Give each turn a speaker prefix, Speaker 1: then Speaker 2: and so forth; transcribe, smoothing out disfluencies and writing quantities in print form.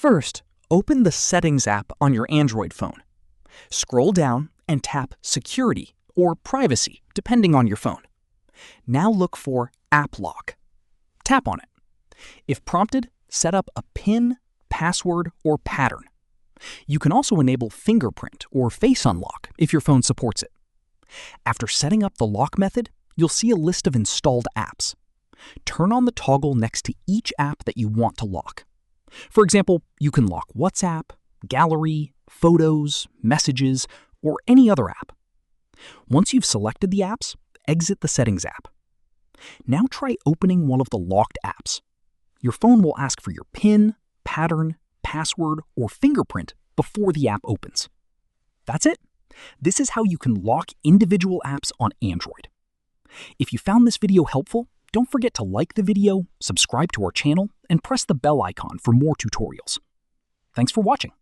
Speaker 1: First, open the Settings app on your Android phone. Scroll down and tap Security or Privacy, depending on your phone. Now look for App Lock. Tap on it. If prompted, set up a PIN, password, or pattern. You can also enable fingerprint or face unlock if your phone supports it. After setting up the lock method, you'll see a list of installed apps. Turn on the toggle next to each app that you want to lock. For example, you can lock WhatsApp, Gallery, Photos, Messages, or any other app. Once you've selected the apps, exit the Settings app. Now try opening one of the locked apps. Your phone will ask for your PIN, pattern, password, or fingerprint before the app opens. That's it. This is how you can lock individual apps on Android. If you found this video helpful, don't forget to like the video, subscribe to our channel, and press the bell icon for more tutorials. Thanks for watching.